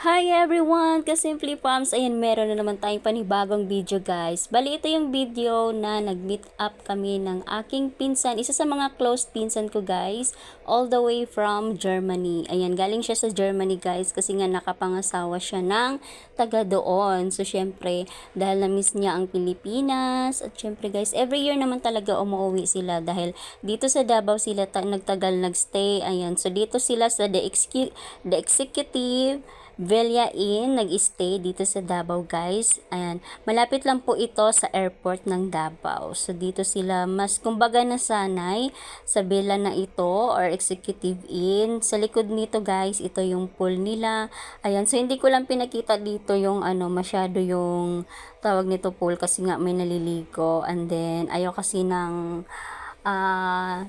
Hi everyone! Ka-Simply Poms, ayan meron na naman tayong panibagong video guys. Bali ito yung video na nag-meet up kami ng aking pinsan. Isa sa mga close pinsan ko guys, all the way from Germany. Ayan, galing siya sa Germany guys kasi nga nakapangasawa siya ng taga doon. So syempre, dahil na-miss niya ang Pilipinas at syempre guys, every year naman talaga umuwi sila dahil dito sa Davao sila nagtagal nagstay. Ayan, so dito sila sa the executive Velia Inn, nag-stay dito sa Davao guys. Ayan, malapit lang po ito sa airport ng Davao. So dito sila mas kumbaga nasanay sa villa na ito or executive inn. Sa likod nito guys, ito yung pool nila. Ayan, so hindi ko lang pinakita dito yung masyado yung tawag nito pool kasi nga may naliligo. And then ayaw kasi ng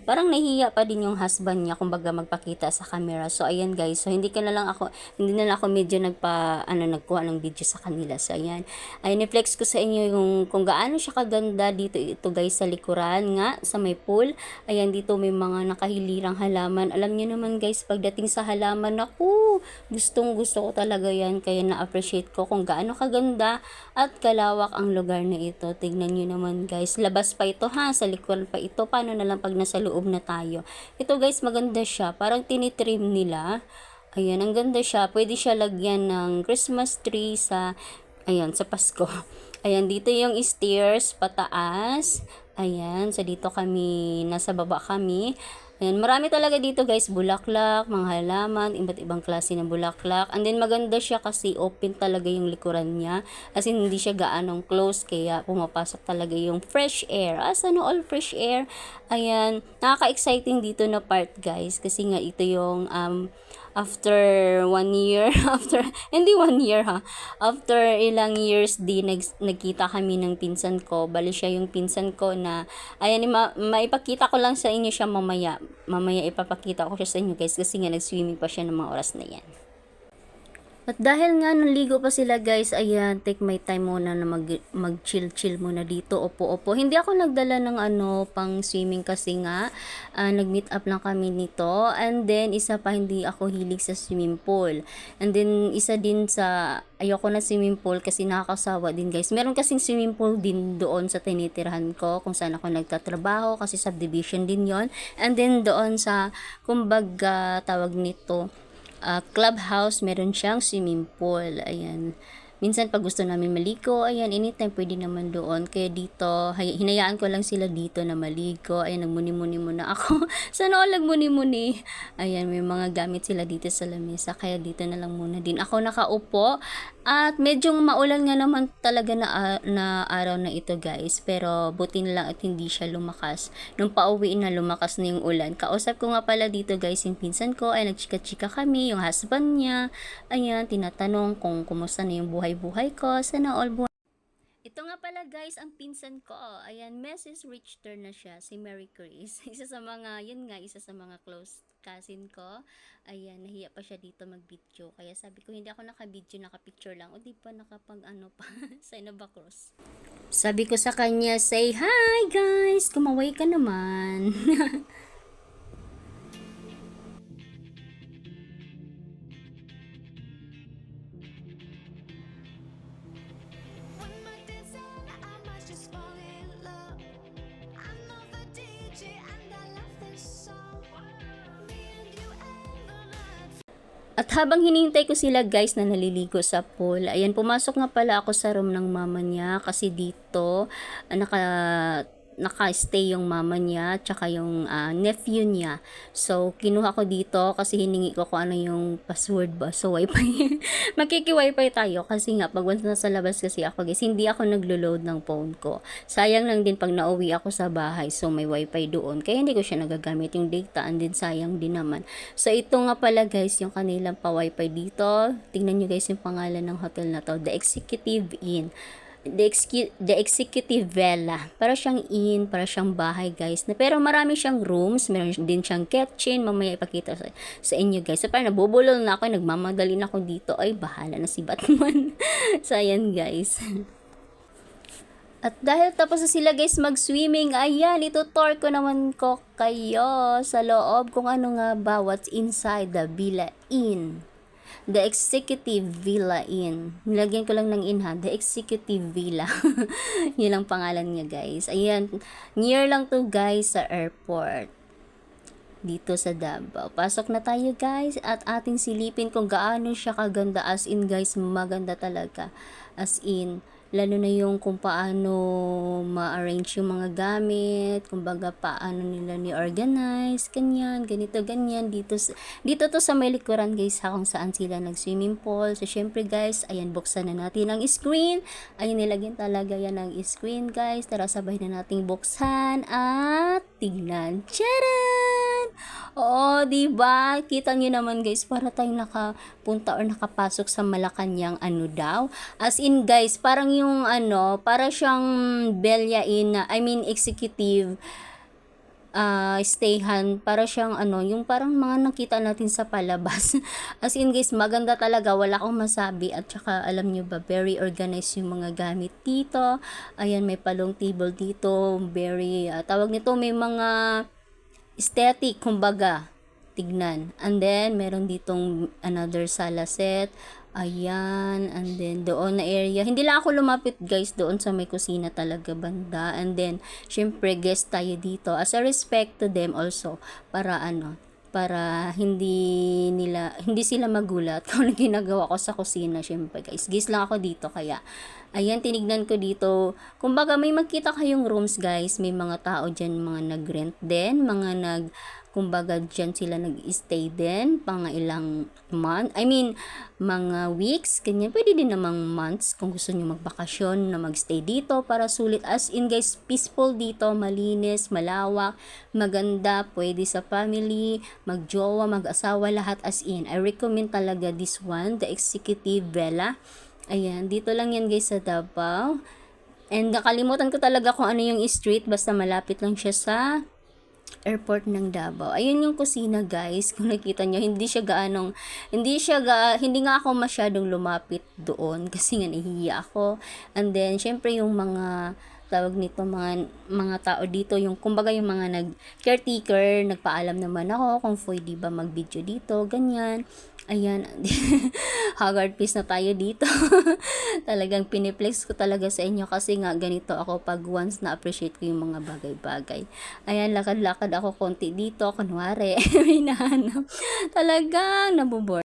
parang nahihiya pa din yung husband niya kumbaga magpakita sa camera. So ayan guys, so hindi hindi na lang ako medyo nagkuha ng video sa kanila. So ayan, i-flex ko sa inyo yung kung gaano siya kaganda dito ito guys sa likuran nga sa may pool. Ayan, dito may mga nakahilirang halaman. Alam niyo naman guys, pagdating sa halaman, ako gustong gusto ko talaga yan, kaya na-appreciate ko kung gaano kaganda at kalawak ang lugar na ito. Tignan niyo naman guys, labas pa ito ha, sa likuran pa ito. Paano na lang pag nasa loob na tayo? Ito guys, maganda siya. Parang tinitrim nila. Ayan, ang ganda siya. Pwede siya lagyan ng Christmas tree sa Pasko. Ayan, dito yung stairs pataas. Ayan, so dito kami, nasa baba kami. Ayan, marami talaga dito guys, bulaklak, mga halaman, iba't ibang klase ng bulaklak. And then maganda siya kasi open talaga yung likuran niya. As in, hindi siya gaanong close, kaya pumapasok talaga yung fresh air. All fresh air. Ayan, nakaka-exciting dito na part guys, kasi nga ito yung after 1 year, hindi 1 year ha, after ilang years nagkita kami ng pinsan ko. Bali siya yung pinsan ko na, ayan, maipakita ko lang sa inyo siya mamaya ipapakita ko siya sa inyo guys kasi nga nag-swimming pa siya ng mga oras na yan. At dahil nga naligo pa sila guys, ayan, take my time muna na mag-chill muna dito, opo. Hindi ako nagdala ng pang swimming kasi nga nag-meet up lang kami nito. And then isa pa, hindi ako hilig sa swimming pool. And then isa din sa ayoko na swimming pool kasi nakakasawa din guys. Meron kasing swimming pool din doon sa tinitirahan ko kung saan ako nagtatrabaho kasi subdivision din yon. And then doon sa kumbaga tawag nito clubhouse, meron siyang swimming pool. Ayan. Minsan pag gusto namin maligo, ayan, anytime pwede naman doon. Kaya dito, hinayaan ko lang sila dito na maligo. Ayan, nagmuni-muni muna ako. Sana all nagmuni-muni. Ayan, may mga gamit sila dito sa lamesa. Kaya dito na lang muna din ako nakaupo. At medyo maulan nga naman talaga na araw na ito guys. Pero buti na lang at hindi siya lumakas. Nung pauwi na lumakas na yung ulan. Kausap ko nga pala dito guys yung pinsan ko. Ay nagchika-chika kami. Yung husband niya. Ayan, tinatanong kung kumusta na yung buhay ko. Sana all buhay. Ito nga pala guys, ang pinsan ko. Ayan, Mrs. Richter na siya, si Mary Chris. Isa sa mga close cousin ko. Ayan, nahiya pa siya dito mag-video. Kaya sabi ko, hindi ako naka-video, naka-picture lang. O di pa, nakapag pa, sign of a cross. Sabi ko sa kanya, say hi guys, kumaway ka naman. When my days end, I might just fall in love. I know the DJ and I love this song. Me and you and the night. At habang hinihintay ko sila guys na naliligo sa pool, ayan, pumasok nga pala ako sa room ng mama niya kasi dito naka-stay yung mama niya tsaka yung nephew niya. So kinuha ko dito kasi hiningi ko kung ano yung password ba. So wifi. Makiki-wifi tayo kasi nga pag once nasa labas kasi ako guys, hindi ako naglo-load ng phone ko. Sayang lang din pag nauwi ako sa bahay. So may wifi doon. Kaya hindi ko siya nagagamit yung data, and din sayang din naman. So ito nga pala guys yung kanilang pa-wifi dito. Tingnan nyo guys yung pangalan ng hotel na to, The Executive Inn. The Executive Villa. Para siyang inn, para siyang bahay guys. Pero marami siyang rooms, meron din siyang kitchen. Mamaya ipakita sa inyo guys. So parang nabubulol na ako, nagmamadali na ako dito. Ay, bahala na si Batman. So ayan guys. At dahil tapos na sila guys mag-swimming, ayan, itutour ko naman ko kayo sa loob kung ano nga ba what's inside the Villa Inn. The Executive Villa Inn. Nilagyan ko lang ng inn ha. The Executive Villa. Yun ang pangalan niya guys. Ayan. Near lang to guys sa airport. Dito sa Davao. Pasok na tayo guys at ating silipin kung gaano siya kaganda. As in guys, maganda talaga. As in, lalo na yung kung paano ma-arrange yung mga gamit, kumbaga paano nila ni-organize, ganyan, ganito, ganyan. Dito to sa may likuran guys ha, kung saan sila nag-swimming pool. So syempre guys, ayan, buksan na natin ang screen. Ayan, nilagyan talaga yan ng screen guys. Tara, sabay na nating buksan at tignan. Charan! Oo, diba? Kita nyo naman guys, para tayong nakapunta or nakapasok sa Malacanang ano daw. As in guys, parang yung ano, para siyang Belia Inn, executive stayhan, para siyang ano, yung parang mga nakita natin sa palabas. As in guys, maganda talaga, wala akong masabi. At saka alam nyo ba, very organized yung mga gamit dito. Ayan, may palong table dito, very, tawag nito, may mga aesthetic, kumbaga, tignan. And then, meron ditong another sala set. Ayan, and then doon na area. Hindi lang ako lumapit guys doon sa may kusina talaga banda. And then, syempre guest tayo dito as a respect to them also para ano, para hindi sila magulat kung ano ginagawa ko sa kusina. Syempre guys, guest lang ako dito kaya ayan, tinignan ko dito. Kumbaga may makita kayong rooms guys, may mga tao dyan, mga nag-rent din, kumbaga dyan sila nag-stay din, pang ilang month, mga weeks, ganyan. Pwede din namang months kung gusto nyo magbakasyon na magstay dito para sulit. As in guys, peaceful dito, malinis, malawak, maganda, pwede sa family, magjowa, mag-asawa, lahat as in. I recommend talaga this one, the Executive Villa. Ayan, dito lang yan guys sa Davao. And nakalimutan ko talaga kung ano yung street, basta malapit lang siya sa airport ng Davao. Ayun yung kusina guys, kung nakita nyo, hindi nga ako masyadong lumapit doon kasi nga nahihiya ako. And then syempre yung mga tawag nito, mga tao dito, yung kumbaga yung mga caretaker, nagpaalam naman ako kung pwede ba mag-video dito, ganyan. Ayan, haggard piece na tayo dito. Talagang piniplex ko talaga sa inyo kasi nga ganito ako pag once na-appreciate ko yung mga bagay-bagay. Ayan, lakad-lakad ako konti dito, kunwari, may nahanap. Talagang nabubor.